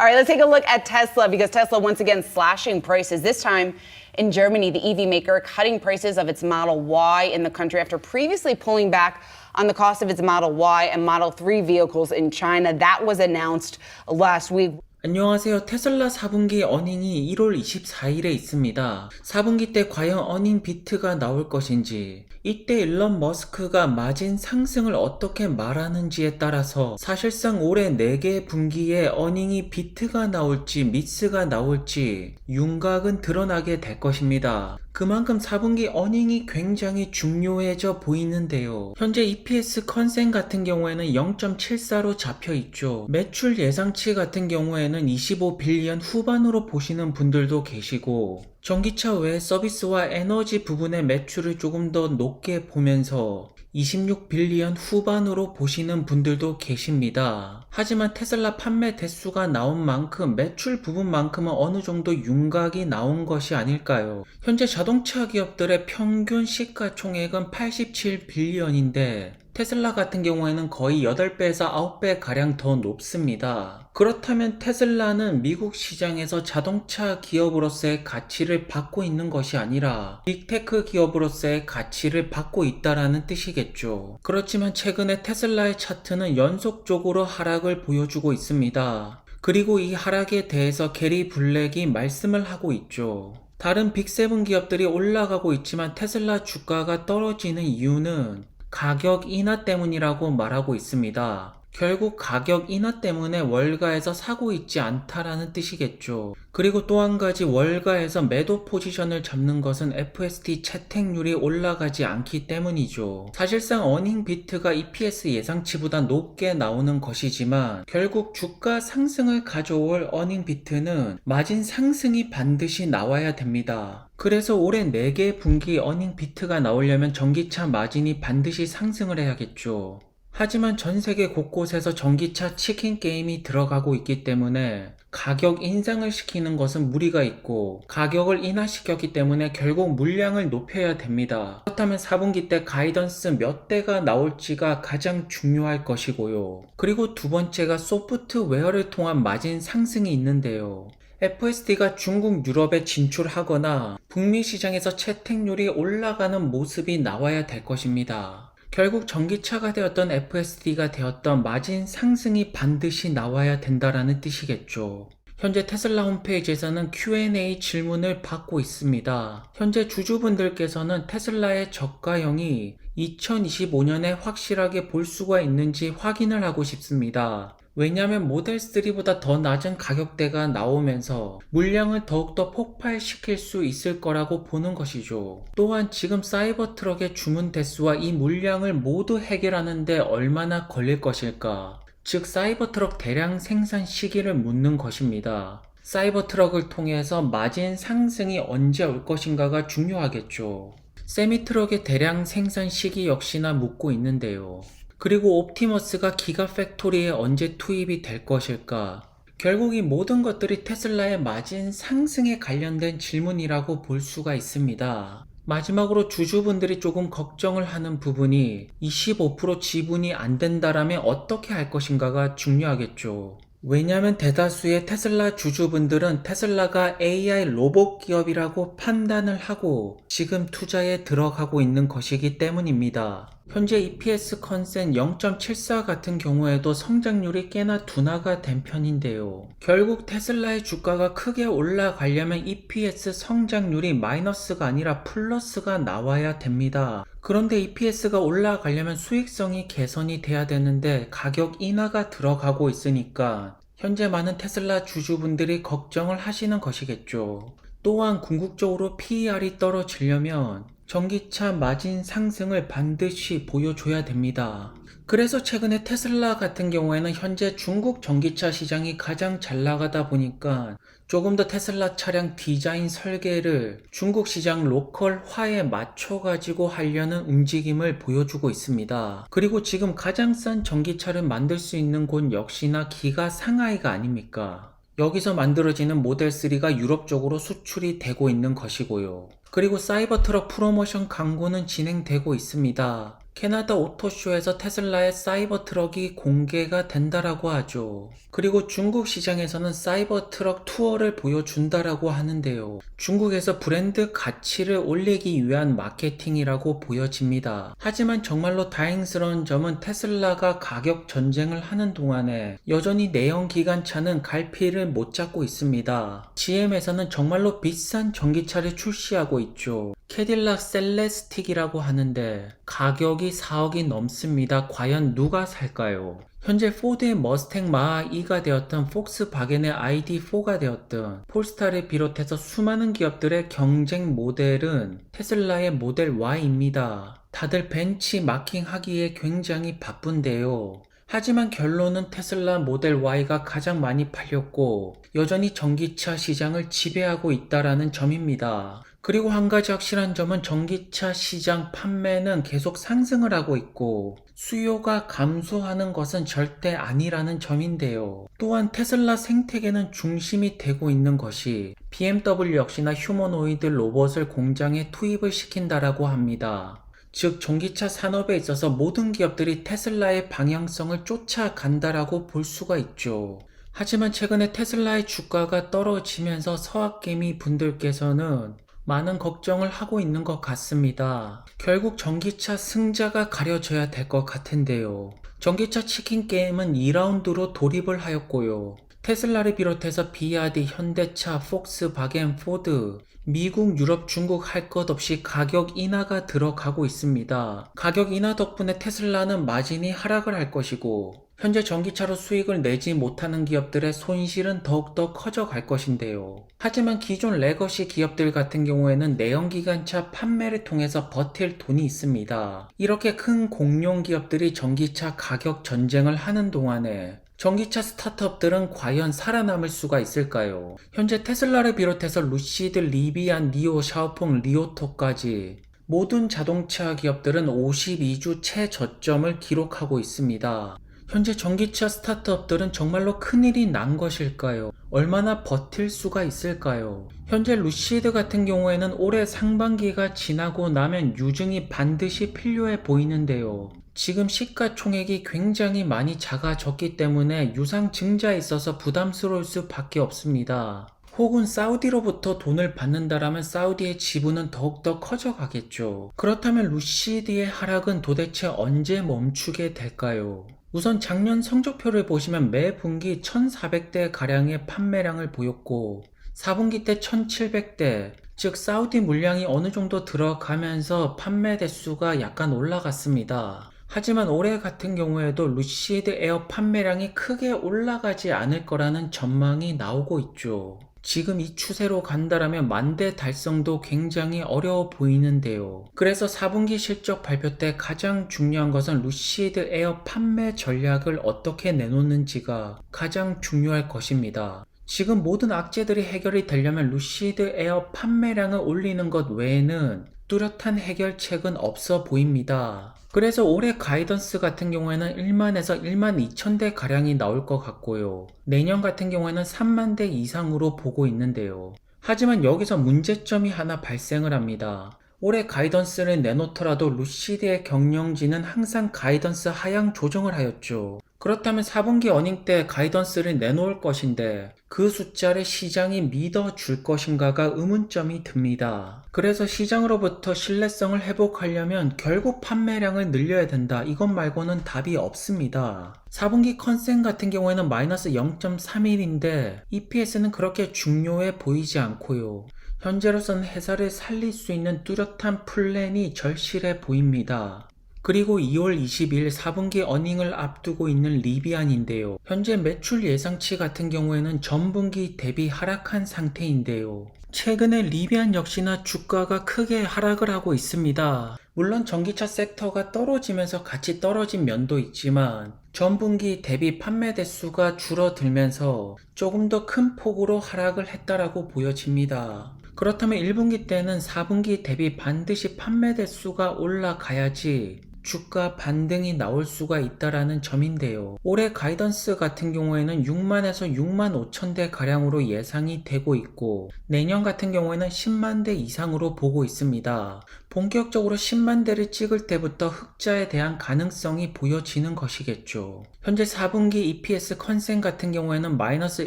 All right, let's take a look at Tesla because Tesla once again slashing prices. This time in Germany, the EV maker cutting prices of its Model Y in the country after previously pulling back on the cost of its Model Y and Model 3 vehicles in China. That was announced last week. 안녕하세요. 테슬라 4분기 어닝이 1월 24일에 있습니다. 4분기 때 과연 어닝 비트가 나올 것인지, 이때 일론 머스크가 마진 상승을 어떻게 말하는지에 따라서 사실상 올해 4개 분기에 어닝이 비트가 나올지 미스가 나올지 윤곽은 드러나게 될 것입니다. 그만큼 4분기 어닝이 굉장히 중요해져 보이는데요. 현재 EPS 컨센 같은 경우에는 0.74로 잡혀 있죠. 매출 예상치 같은 경우에는 25빌리언 후반으로 보시는 분들도 계시고, 전기차 외 서비스와 에너지 부분의 매출을 조금 더 높게 보면서 26빌리언 후반으로 보시는 분들도 계십니다. 하지만 테슬라 판매 대수가 나온 만큼 매출 부분만큼은 어느 정도 윤곽이 나온 것이 아닐까요? 현재 자동차 기업들의 평균 시가총액은 87빌리언인데 테슬라 같은 경우에는 거의 8배에서 9배 가량 더 높습니다. 그렇다면 테슬라는 미국 시장에서 자동차 기업으로서의 가치를 받고 있는 것이 아니라 빅테크 기업으로서의 가치를 받고 있다라는 뜻이겠죠. 그렇지만 최근에 테슬라의 차트는 연속적으로 하락을 보여주고 있습니다. 그리고 이 하락에 대해서 게리 블랙이 말씀을 하고 있죠. 다른 빅7 기업들이 올라가고 있지만 테슬라 주가가 떨어지는 이유는 가격 인하 때문이라고 말하고 있습니다. 결국 가격 인하 때문에 월가에서 사고 있지 않다라는 뜻이겠죠. 그리고 또 한 가지, 월가에서 매도 포지션을 잡는 것은 FSD 채택률이 올라가지 않기 때문이죠. 사실상 어닝 비트가 EPS 예상치보다 높게 나오는 것이지만 결국 주가 상승을 가져올 어닝 비트는 마진 상승이 반드시 나와야 됩니다. 그래서 올해 4개 분기 어닝 비트가 나오려면 전기차 마진이 반드시 상승을 해야겠죠. 하지만 전 세계 곳곳에서 전기차 치킨 게임이 들어가고 있기 때문에 가격 인상을 시키는 것은 무리가 있고, 가격을 인하시켰기 때문에 결국 물량을 높여야 됩니다. 그렇다면 4분기 때 가이던스 몇 대가 나올지가 가장 중요할 것이고요. 그리고 두 번째가 소프트웨어를 통한 마진 상승이 있는데요. FSD가 중국, 유럽에 진출하거나 북미 시장에서 채택률이 올라가는 모습이 나와야 될 것입니다. 결국 전기차가 되었던 FSD가 되었던 마진 상승이 반드시 나와야 된다라는 뜻이겠죠. 현재 테슬라 홈페이지에서는 Q&A 질문을 받고 있습니다. 현재 주주분들께서는 테슬라의 저가형이 2025년에 확실하게 볼 수가 있는지 확인을 하고 싶습니다. 왜냐하면 모델 3보다 더 낮은 가격대가 나오면서 물량을 더욱더 폭발시킬 수 있을 거라고 보는 것이죠. 또한 지금 사이버트럭의 주문 대수와 이 물량을 모두 해결하는데 얼마나 걸릴 것일까? 즉 사이버트럭 대량 생산 시기를 묻는 것입니다. 사이버트럭을 통해서 마진 상승이 언제 올 것인가가 중요하겠죠. 세미트럭의 대량 생산 시기 역시나 묻고 있는데요. 그리고 옵티머스가 기가팩토리에 언제 투입이 될 것일까? 결국 이 모든 것들이 테슬라의 마진 상승에 관련된 질문이라고 볼 수가 있습니다. 마지막으로 주주분들이 조금 걱정을 하는 부분이 25% 지분이 안 된다라면 어떻게 할 것인가가 중요하겠죠. 왜냐하면 대다수의 테슬라 주주분들은 테슬라가 AI 로봇 기업이라고 판단을 하고 지금 투자에 들어가고 있는 것이기 때문입니다. 현재 EPS 컨센 0.74 같은 경우에도 성장률이 꽤나 둔화가 된 편인데요. 결국 테슬라의 주가가 크게 올라가려면 EPS 성장률이 마이너스가 아니라 플러스가 나와야 됩니다. 그런데 EPS가 올라가려면 수익성이 개선이 돼야 되는데 가격 인하가 들어가고 있으니까 현재 많은 테슬라 주주분들이 걱정을 하시는 것이겠죠. 또한 궁극적으로 PER이 떨어지려면 전기차 마진 상승을 반드시 보여줘야 됩니다. 그래서 최근에 테슬라 같은 경우에는 현재 중국 전기차 시장이 가장 잘 나가다 보니까 조금 더 테슬라 차량 디자인 설계를 중국 시장 로컬화에 맞춰가지고 하려는 움직임을 보여주고 있습니다. 그리고 지금 가장 싼 전기차를 만들 수 있는 곳 역시나 기가 상하이가 아닙니까? 여기서 만들어지는 모델 3가 유럽 쪽으로 수출이 되고 있는 것이고요. 그리고 사이버트럭 프로모션 광고는 진행되고 있습니다. 캐나다 오토쇼에서 테슬라의 사이버 트럭이 공개가 된다라고 하죠. 그리고 중국 시장에서는 사이버 트럭 투어를 보여준다라고 하는데요. 중국에서 브랜드 가치를 올리기 위한 마케팅이라고 보여집니다. 하지만 정말로 다행스러운 점은 테슬라가 가격 전쟁을 하는 동안에 여전히 내연기관차는 갈피를 못 잡고 있습니다. GM에서는 정말로 비싼 전기차를 출시하고 있죠. 캐딜락 셀레스틱이라고 하는데 가격이 4억이 넘습니다. 과연 누가 살까요? 현재 포드의 머스탱 마하2가 되었든 폭스바겐의 ID4가 되었든 폴스타를 비롯해서 수많은 기업들의 경쟁 모델은 테슬라의 모델 Y입니다. 다들 벤치 마킹하기에 굉장히 바쁜데요. 하지만 결론은 테슬라 모델 Y가 가장 많이 팔렸고 여전히 전기차 시장을 지배하고 있다라는 점입니다. 그리고 한 가지 확실한 점은 전기차 시장 판매는 계속 상승을 하고 있고 수요가 감소하는 것은 절대 아니라는 점인데요. 또한 테슬라 생태계는 중심이 되고 있는 것이 BMW 역시나 휴머노이드 로봇을 공장에 투입을 시킨다라고 합니다. 즉 전기차 산업에 있어서 모든 기업들이 테슬라의 방향성을 쫓아간다라고 볼 수가 있죠. 하지만 최근에 테슬라의 주가가 떨어지면서 서학개미 분들께서는 많은 걱정을 하고 있는 것 같습니다. 결국 전기차 승자가 가려져야 될 것 같은데요. 전기차 치킨 게임은 2라운드로 돌입을 하였고요. 테슬라를 비롯해서 비아디, 현대차, 폭스바겐, 포드, 미국, 유럽, 중국 할 것 없이 가격 인하가 들어가고 있습니다. 가격 인하 덕분에 테슬라는 마진이 하락을 할 것이고 현재 전기차로 수익을 내지 못하는 기업들의 손실은 더욱더 커져갈 것인데요. 하지만 기존 레거시 기업들 같은 경우에는 내연기관차 판매를 통해서 버틸 돈이 있습니다. 이렇게 큰 공룡 기업들이 전기차 가격 전쟁을 하는 동안에 전기차 스타트업들은 과연 살아남을 수가 있을까요? 현재 테슬라를 비롯해서 루시드, 리비안, 니오, 샤오펑, 리오토까지 모든 자동차 기업들은 52주 최저점을 기록하고 있습니다. 현재 전기차 스타트업들은 정말로 큰일이 난 것일까요? 얼마나 버틸 수가 있을까요? 현재 루시드 같은 경우에는 올해 상반기가 지나고 나면 유증이 반드시 필요해 보이는데요. 지금 시가총액이 굉장히 많이 작아졌기 때문에 유상증자에 있어서 부담스러울 수밖에 없습니다. 혹은 사우디로부터 돈을 받는다라면 사우디의 지분은 더욱더 커져가겠죠. 그렇다면 루시드의 하락은 도대체 언제 멈추게 될까요? 우선 작년 성적표를 보시면 매 분기 1,400대 가량의 판매량을 보였고 4분기 때 1,700대, 즉 사우디 물량이 어느 정도 들어가면서 판매 대수가 약간 올라갔습니다. 하지만 올해 같은 경우에도 루시드 에어 판매량이 크게 올라가지 않을 거라는 전망이 나오고 있죠. 지금 이 추세로 간다라면 만대 달성도 굉장히 어려워 보이는데요. 그래서 4분기 실적 발표 때 가장 중요한 것은 루시드 에어 판매 전략을 어떻게 내놓는지가 가장 중요할 것입니다. 지금 모든 악재들이 해결이 되려면 루시드 에어 판매량을 올리는 것 외에는 뚜렷한 해결책은 없어 보입니다. 그래서 올해 가이던스 같은 경우에는 1만에서 1만 2천 대 가량이 나올 것 같고요. 내년 같은 경우에는 3만 대 이상으로 보고 있는데요. 하지만 여기서 문제점이 하나 발생을 합니다. 올해 가이던스를 내놓더라도 루시드의 경영진은 항상 가이던스 하향 조정을 하였죠. 그렇다면 4분기 어닝 때 가이던스를 내놓을 것인데 그 숫자를 시장이 믿어줄 것인가가 의문점이 듭니다. 그래서 시장으로부터 신뢰성을 회복하려면 결국 판매량을 늘려야 된다. 이것 말고는 답이 없습니다. 4분기 컨센 같은 경우에는 마이너스 0.31인데 EPS는 그렇게 중요해 보이지 않고요. 현재로서는 회사를 살릴 수 있는 뚜렷한 플랜이 절실해 보입니다. 그리고 2월 20일 4분기 어닝을 앞두고 있는 리비안인데요. 현재 매출 예상치 같은 경우에는 전분기 대비 하락한 상태인데요. 최근에 리비안 역시나 주가가 크게 하락을 하고 있습니다. 물론 전기차 섹터가 떨어지면서 같이 떨어진 면도 있지만 전분기 대비 판매 대수가 줄어들면서 조금 더 큰 폭으로 하락을 했다라고 보여집니다. 그렇다면 1분기 때는 4분기 대비 반드시 판매 대수가 올라가야지 주가 반등이 나올 수가 있다라는 점인데요. 올해 가이던스 같은 경우에는 6만에서 6만 5천 대 가량으로 예상이 되고 있고 내년 같은 경우에는 10만 대 이상으로 보고 있습니다. 본격적으로 10만 대를 찍을 때부터 흑자에 대한 가능성이 보여지는 것이겠죠. 현재 4분기 EPS 컨센 같은 경우에는 마이너스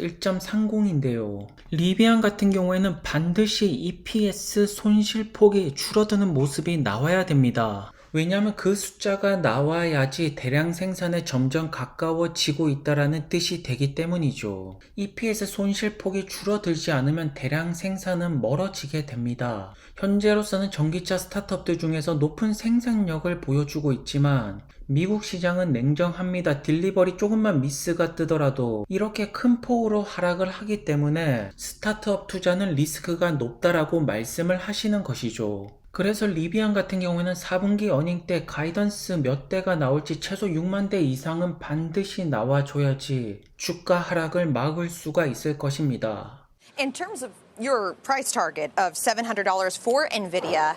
1.30인데요. 리비안 같은 경우에는 반드시 EPS 손실폭이 줄어드는 모습이 나와야 됩니다. 왜냐하면 그 숫자가 나와야지 대량 생산에 점점 가까워지고 있다라는 뜻이 되기 때문이죠. EPS 손실폭이 줄어들지 않으면 대량 생산은 멀어지게 됩니다. 현재로서는 전기차 스타트업들 중에서 높은 생산력을 보여주고 있지만 미국 시장은 냉정합니다. 딜리버리 조금만 미스가 뜨더라도 이렇게 큰 폭으로 하락을 하기 때문에 스타트업 투자는 리스크가 높다라고 말씀을 하시는 것이죠. 그래서 리비안 같은 경우에는 4분기 어닝 때 가이던스 몇 대가 나올지 최소 6만 대 이상은 반드시 나와줘야지 주가 하락을 막을 수가 있을 것입니다. In terms of your price target of $700 for NVIDIA,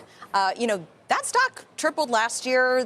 that stock tripled last year.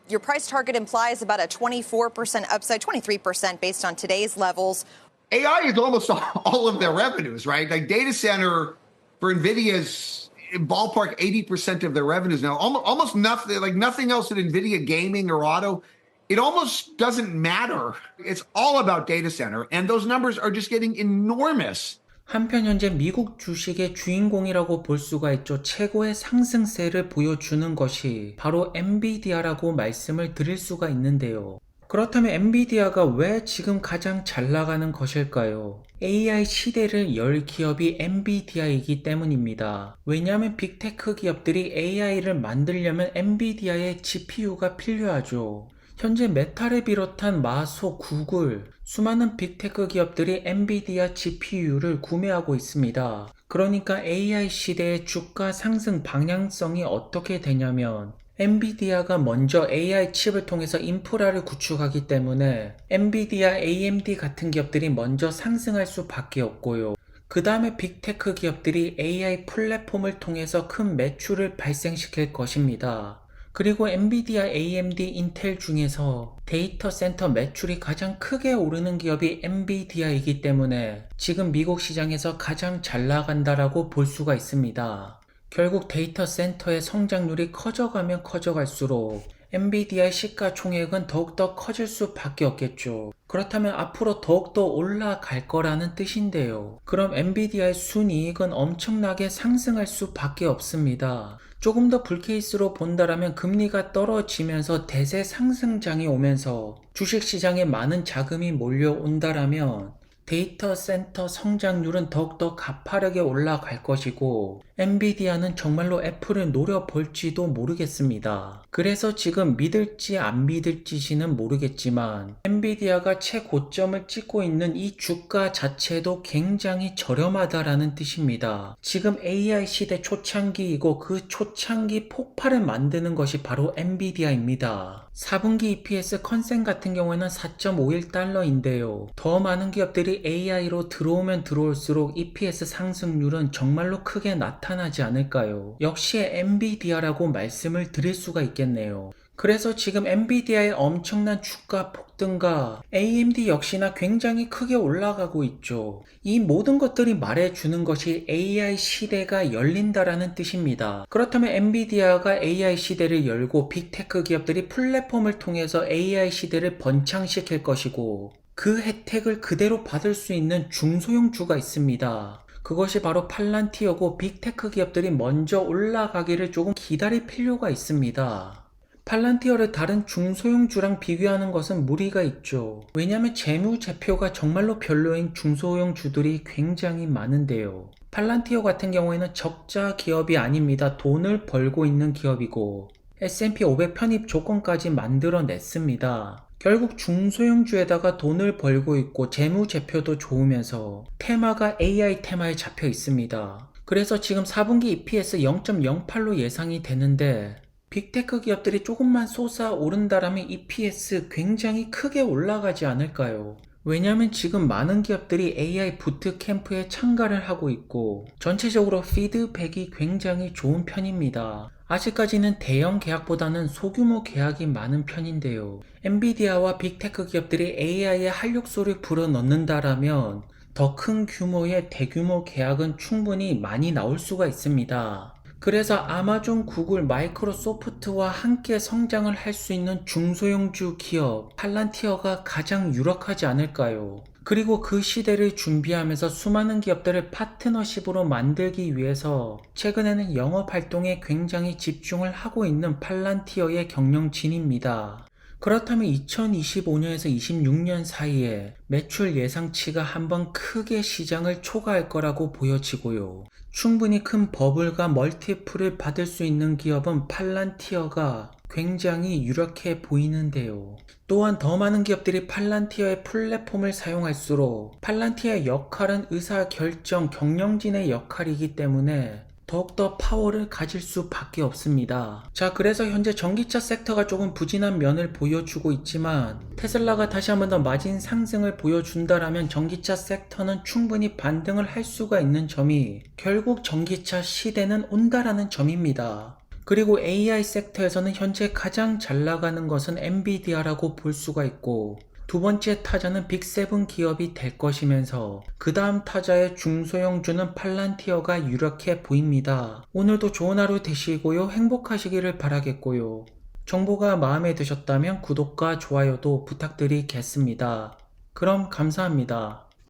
Your price target implies about a 24% upside, 23% based on today's levels. AI is almost all of their revenues, right? Like data center for NVIDIA's ballpark 80% of their revenues now. Almost nothing, like nothing else in NVIDIA gaming or auto. It almost doesn't matter. It's all about data center. And those numbers are just getting enormous. 한편 현재 미국 주식의 주인공이라고 볼 수가 있죠. 최고의 상승세를 보여주는 것이 바로 엔비디아라고 말씀을 드릴 수가 있는데요. 그렇다면 엔비디아가 왜 지금 가장 잘 나가는 것일까요? AI 시대를 열 기업이 엔비디아이기 때문입니다. 왜냐하면 빅테크 기업들이 AI를 만들려면 엔비디아의 GPU가 필요하죠. 현재 메타를 비롯한 마소, 구글, 수많은 빅테크 기업들이 엔비디아 GPU를 구매하고 있습니다. 그러니까 AI 시대의 주가 상승 방향성이 어떻게 되냐면 엔비디아가 먼저 AI 칩을 통해서 인프라를 구축하기 때문에 엔비디아, AMD 같은 기업들이 먼저 상승할 수밖에 없고요. 그 다음에 빅테크 기업들이 AI 플랫폼을 통해서 큰 매출을 발생시킬 것입니다. 그리고 엔비디아, AMD, 인텔 중에서 데이터 센터 매출이 가장 크게 오르는 기업이 엔비디아이기 때문에 지금 미국 시장에서 가장 잘 나간다라고 볼 수가 있습니다. 결국 데이터 센터의 성장률이 커져가면 커져갈수록 엔비디아의 시가총액은 더욱더 커질 수밖에 없겠죠. 그렇다면 앞으로 더욱더 올라갈 거라는 뜻인데요. 그럼 엔비디아의 순이익은 엄청나게 상승할 수밖에 없습니다. 조금 더 불케이스로 본다라면 금리가 떨어지면서 대세 상승장이 오면서 주식시장에 많은 자금이 몰려온다라면 데이터 센터 성장률은 더욱더 가파르게 올라갈 것이고 엔비디아는 정말로 애플을 노려볼지도 모르겠습니다. 그래서 지금 믿을지 안 믿을지는 모르겠지만 엔비디아가 최고점을 찍고 있는 이 주가 자체도 굉장히 저렴하다라는 뜻입니다. 지금 AI 시대 초창기이고 그 초창기 폭발을 만드는 것이 바로 엔비디아입니다. 4분기 EPS 컨센 같은 경우에는 4.51달러인데요. 더 많은 기업들이 AI로 들어오면 들어올수록 EPS 상승률은 정말로 크게 나타나지 않을까요? 역시 엔비디아라고 말씀을 드릴 수가 있겠네요. 그래서 지금 엔비디아의 엄청난 주가 폭등과 AMD 역시나 굉장히 크게 올라가고 있죠. 이 모든 것들이 말해주는 것이 AI 시대가 열린다라는 뜻입니다. 그렇다면 엔비디아가 AI 시대를 열고 빅테크 기업들이 플랫폼을 통해서 AI 시대를 번창시킬 것이고 그 혜택을 그대로 받을 수 있는 중소형주가 있습니다. 그것이 바로 팔란티어고 빅테크 기업들이 먼저 올라가기를 조금 기다릴 필요가 있습니다. 팔란티어를 다른 중소형주랑 비교하는 것은 무리가 있죠. 왜냐하면 재무제표가 정말로 별로인 중소형주들이 굉장히 많은데요. 팔란티어 같은 경우에는 적자 기업이 아닙니다. 돈을 벌고 있는 기업이고 S&P 500 편입 조건까지 만들어냈습니다. 결국 중소형주에다가 돈을 벌고 있고 재무제표도 좋으면서 테마가 AI 테마에 잡혀 있습니다. 그래서 지금 4분기 EPS 0.08로 예상이 되는데 빅테크 기업들이 조금만 솟아오른다라면 EPS 굉장히 크게 올라가지 않을까요? 왜냐하면 지금 많은 기업들이 AI 부트캠프에 참가를 하고 있고 전체적으로 피드백이 굉장히 좋은 편입니다. 아직까지는 대형 계약보다는 소규모 계약이 많은 편인데요. 엔비디아와 빅테크 기업들이 AI에 활력소를 불어넣는다라면 더 큰 규모의 대규모 계약은 충분히 많이 나올 수가 있습니다. 그래서 아마존, 구글, 마이크로소프트와 함께 성장을 할 수 있는 중소형주 기업 팔란티어가 가장 유력하지 않을까요? 그리고 그 시대를 준비하면서 수많은 기업들을 파트너십으로 만들기 위해서 최근에는 영업 활동에 굉장히 집중을 하고 있는 팔란티어의 경영진입니다. 그렇다면 2025년에서 26년 사이에 매출 예상치가 한번 크게 시장을 초과할 거라고 보여지고요. 충분히 큰 버블과 멀티플을 받을 수 있는 기업은 팔란티어가 굉장히 유력해 보이는데요. 또한 더 많은 기업들이 팔란티어의 플랫폼을 사용할수록 팔란티어의 역할은 의사결정, 경영진의 역할이기 때문에 더욱더 파워를 가질 수밖에 없습니다. 자, 그래서 현재 전기차 섹터가 조금 부진한 면을 보여주고 있지만 테슬라가 다시 한번 더 마진 상승을 보여준다라면 전기차 섹터는 충분히 반등을 할 수가 있는 점이 결국 전기차 시대는 온다라는 점입니다. 그리고 AI 섹터에서는 현재 가장 잘 나가는 것은 엔비디아라고 볼 수가 있고 두 번째 타자는 빅7 기업이 될 것이면서 그 다음 타자의 중소형주는 팔란티어가 유력해 보입니다. 오늘도 좋은 하루 되시고요. 행복하시기를 바라겠고요. 정보가 마음에 드셨다면 구독과 좋아요도 부탁드리겠습니다. 그럼 감사합니다.